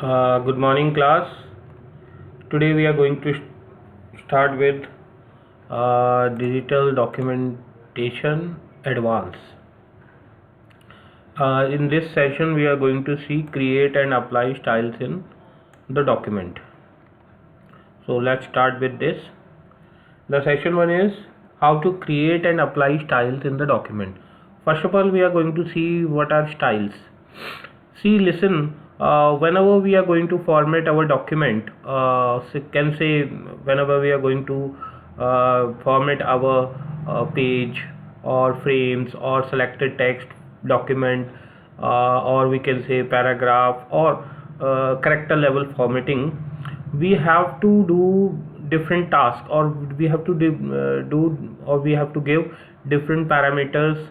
Good morning, class. Today we are going to start with digital documentation advance. In this session, we are going to see create and apply styles in the document. So let's start with this. The session one is how to create and apply styles in the document. First of all, we are going to see what are styles. See, listen, whenever we are going to format our document, can say whenever we are going to format our page or frames or selected text document, or we can say paragraph or character level formatting, we have to do different tasks, or we have to we have to give different parameters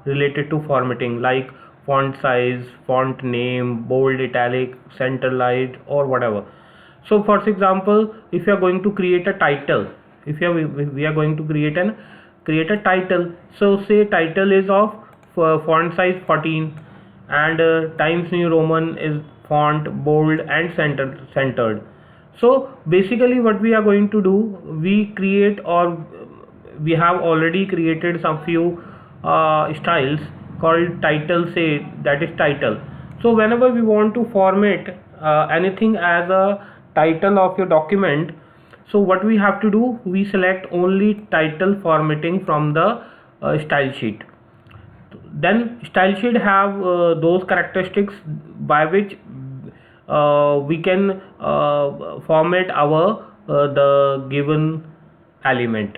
related to formatting, like font size, font name, bold, italic, center light, or whatever. So for example, if you are going to create a title, if we are going to create a title, so say title is of font size 14, and Times New Roman is font bold and centered. So basically what we are going to do, we create, or we have already created some few styles called title, say that is title. So whenever we want to format anything as a title of your document, so what we have to do, we select only title formatting from the style sheet. Then style sheet have those characteristics by which we can format our the given element.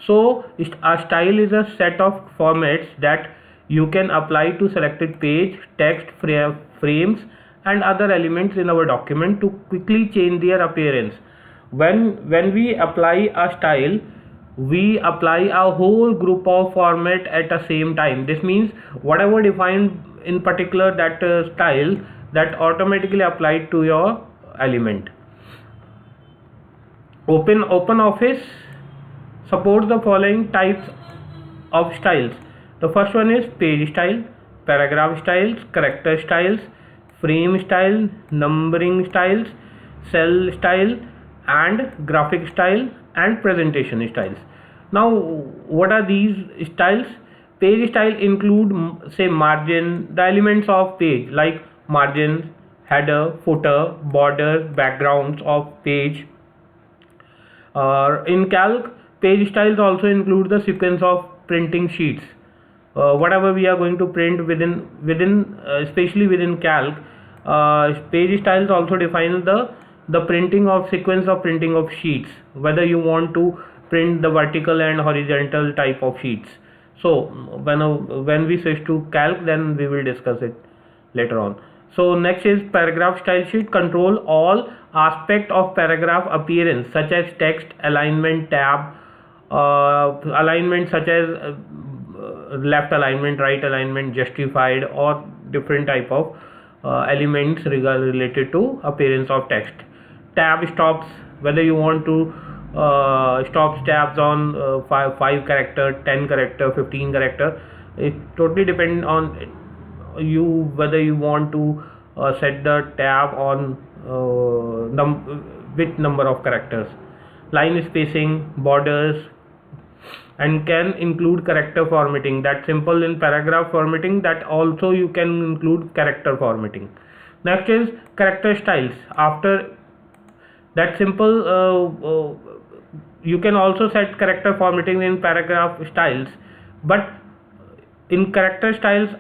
So a style is a set of formats that you can apply to selected page, text, frames and other elements in our document to quickly change their appearance. When we apply a style, we apply a whole group of format at the same time. This means whatever defined in particular that style, that automatically applied to your element. OpenOffice supports the following types of styles. The first one is page style, paragraph styles, character styles, frame style, numbering styles, cell style, and graphic style, and presentation styles. Now what are these styles? Page style include say margin, the elements of page like margins, header, footer, borders, backgrounds of page. In calc, page styles also include the sequence of printing sheets. Whatever we are going to print within especially within calc, page styles also define the printing of sequence of printing of sheets, whether you want to print the vertical and horizontal type of sheets. So when we switch to calc, then we will discuss it later on. So next is paragraph style sheet, control all aspect of paragraph appearance such as text, alignment, tab, alignment such as left alignment, right alignment, justified, or different type of elements related to appearance of text. Tab stops, whether you want to stop tabs on 5 character, 10 character, 15 character. It totally depends on you whether you want to set the tab on which number of characters. Line spacing, borders, and can include character formatting. That's simple in paragraph formatting, that also you can include character formatting. Next is character styles. After that simple, you can also set character formatting in paragraph styles, but in character styles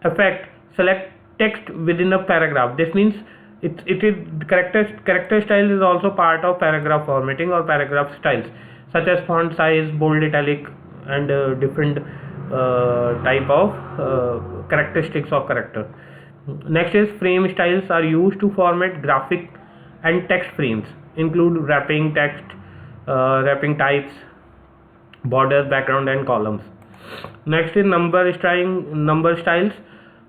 effect, select text within a paragraph. This means it is character style is also part of paragraph formatting or paragraph styles, such as font size, bold, italic, and different type of characteristics of character. Next is frame styles are used to format graphic and text frames, include wrapping text, wrapping types, borders, background, and columns. Next is number styles,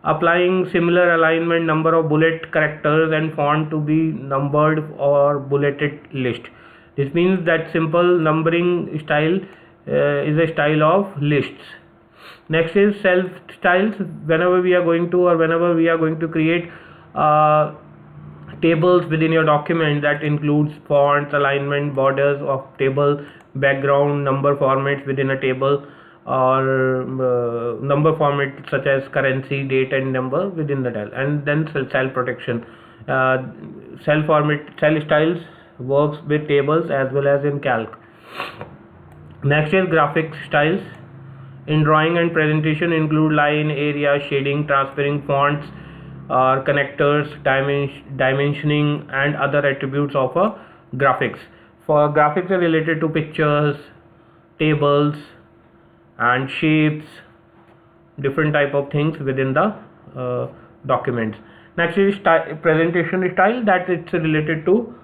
applying similar alignment, number of bullet, characters, and font to be numbered or bulleted list. This means that simple numbering style is a style of lists. Next is self styles. Whenever we are going to create tables within your document. That includes fonts, alignment, borders of table, background, number formats within a table, or number format such as currency, date and number within the tile. And then cell protection. Cell styles works with tables as well as in calc. Next is graphic styles. In drawing and presentation include line, area, shading, transferring fonts, connectors, dimensioning and other attributes of a graphics. For graphics are related to pictures, tables and shapes, different type of things within the documents. Next is presentation style, that it's related to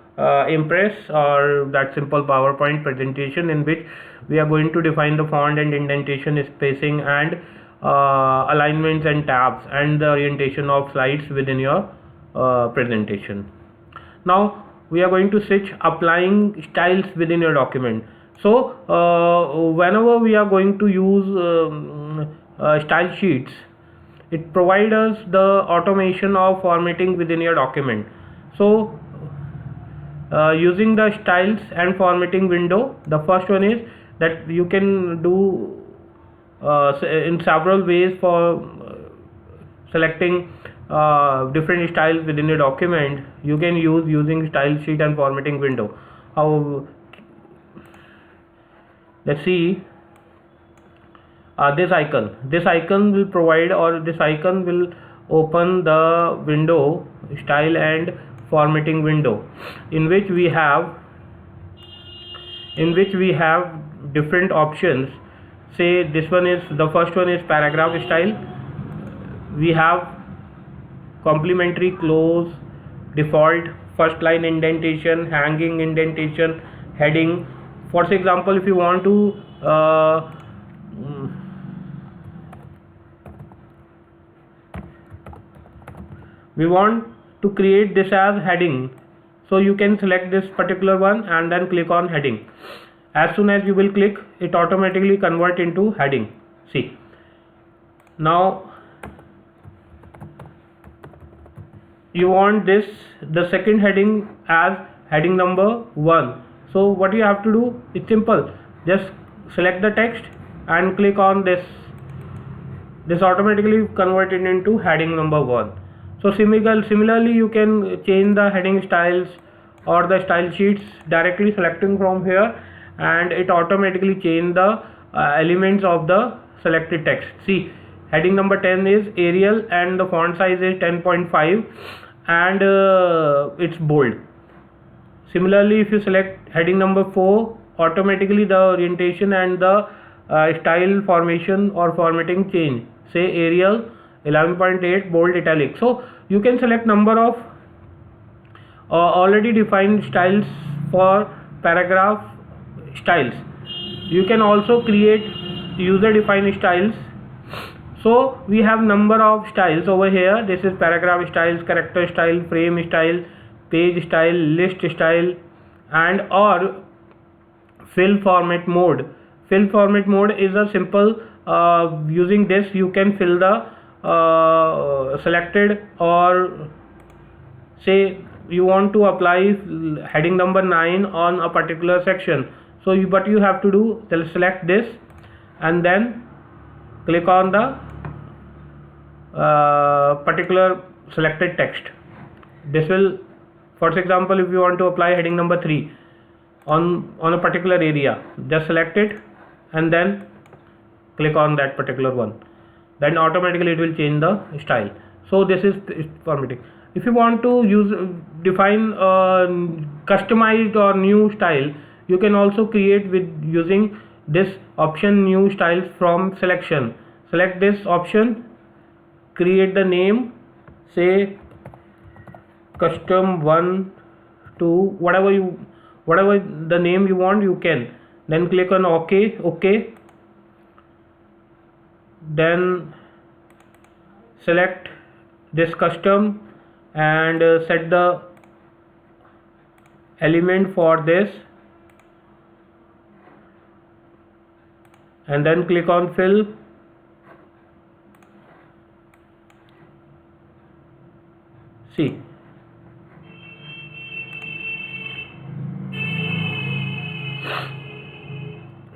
Impress or that simple PowerPoint presentation, in which we are going to define the font and indentation, spacing and alignments and tabs and the orientation of slides within your presentation. Now we are going to switch applying styles within your document. So whenever we are going to use style sheets, it provides us the automation of formatting within your document. So using the styles and formatting window, the first one is that you can do in several ways for selecting different styles within a document. You can use using style sheet and formatting window. How? Let's see. This icon will provide, or this icon will open the window, style and formatting window, in which we have different options. Say this one is, the first one is paragraph style. We have complementary, close, default, first line indentation, hanging indentation, heading. For example, if you want to we want to create this as heading, so you can select this particular one and then click on heading. As soon as you will click, it automatically convert into heading. See, now you want this, the second heading, as heading number 1. So what you have to do, it's simple, just select the text and click on this automatically converted into heading number 1. So similarly you can change the heading styles or the style sheets directly selecting from here, and it automatically change the elements of the selected text. See, heading number 10 is Arial and the font size is 10.5 and it's bold. Similarly, if you select heading number 4, automatically the orientation and the style formation or formatting change. Say Arial 11.8, bold, italic. So you can select number of already defined styles for paragraph styles. You can also create user defined styles. So we have number of styles over here. This is paragraph styles, character style, frame style, page style, list style, and or fill format mode. Fill format mode is a simple, using this you can fill the selected, or say you want to apply heading number 9 on a particular section. So what you have to do, select this and then click on the particular selected text. This will, for example, if you want to apply heading number 3 on a particular area, just select it and then click on that particular one, then automatically it will change the style. So this is formatting. If you want to define customized or new style, you can also create with using this option, new styles from selection. Select this option, create the name, say custom 1, 2, whatever the name you want, you can. Then click on OK. Then select this custom and set the element for this, and then click on fill. See,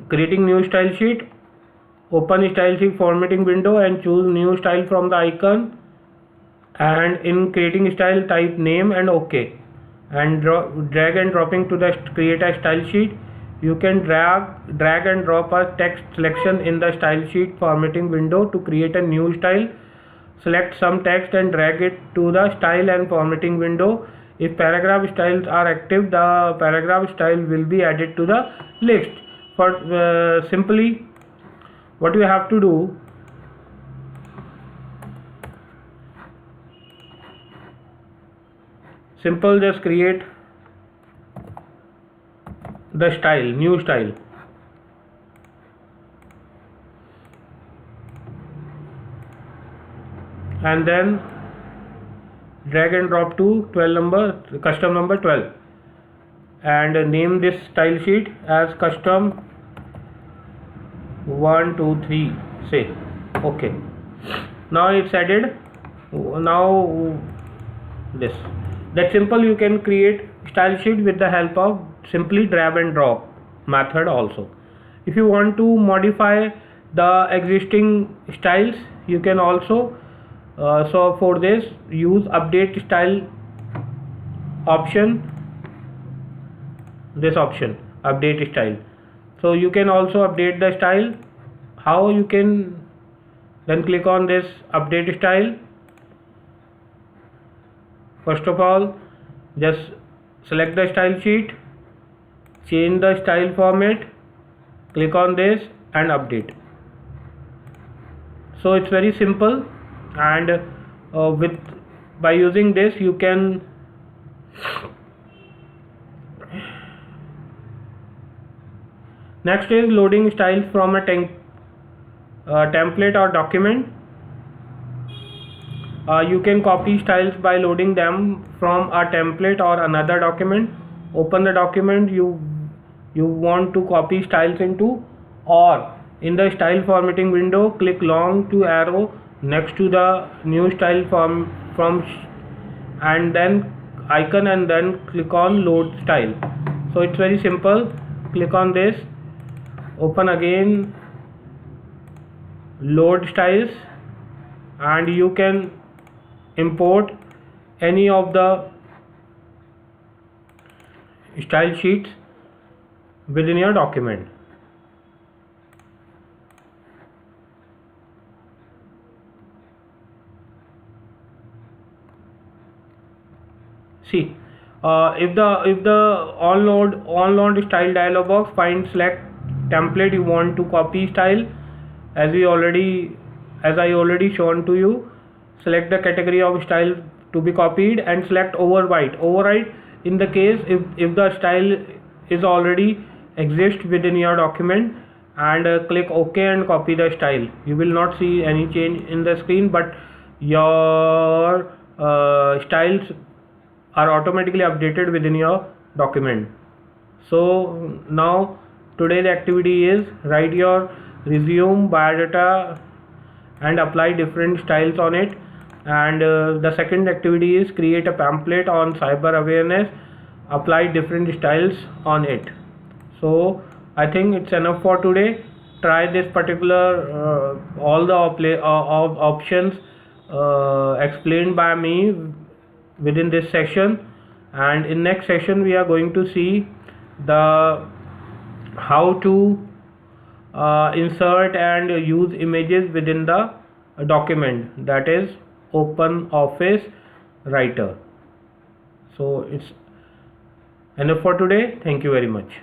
creating new style sheet, open style sheet formatting window and choose new style from the icon, and in creating style type name and OK, and drag and dropping to the create a style sheet. You can drag and drop a text selection in the style sheet formatting window to create a new style. Select some text and drag it to the style and formatting window. If paragraph styles are active, the paragraph style will be added to the list. For simply, what you have to do, simple, just create the style, new style, and then drag and drop to custom number 12, and name this style sheet as custom 1 2 3, say OK. Now it's added. Now that's simple. You can create style sheet with the help of simply drag and drop method also. If you want to modify the existing styles, you can also so for this use update style option, this option, update style. So you can also update the style. How you can? Then click on this update style. First of all, just select the style sheet, change the style format, click on this and update. So it's very simple, and by using this you can next is loading styles from a template or document. You can copy styles by loading them from a template or another document. Open the document you want to copy styles into, or in the style formatting window, click long to arrow next to the new style and then icon, and then click on load style. So it's very simple. Click on this, open again load styles, and you can import any of the style sheets within your document. See, if the onload style dialog box, find select template you want to copy style, as I already shown to you. Select the category of style to be copied and select overwrite in the case if the style is already exist within your document, and click OK and copy the style. You will not see any change in the screen, but your styles are automatically updated within your document. So now today's activity is write your resume, biodata and apply different styles on it, and the second activity is create a pamphlet on cyber awareness, apply different styles on it. So I think it's enough for today. Try this particular all the options explained by me within this session, and in next session we are going to see the how to insert and use images within the document, that is OpenOffice Writer. So it's enough for today. Thank you very much.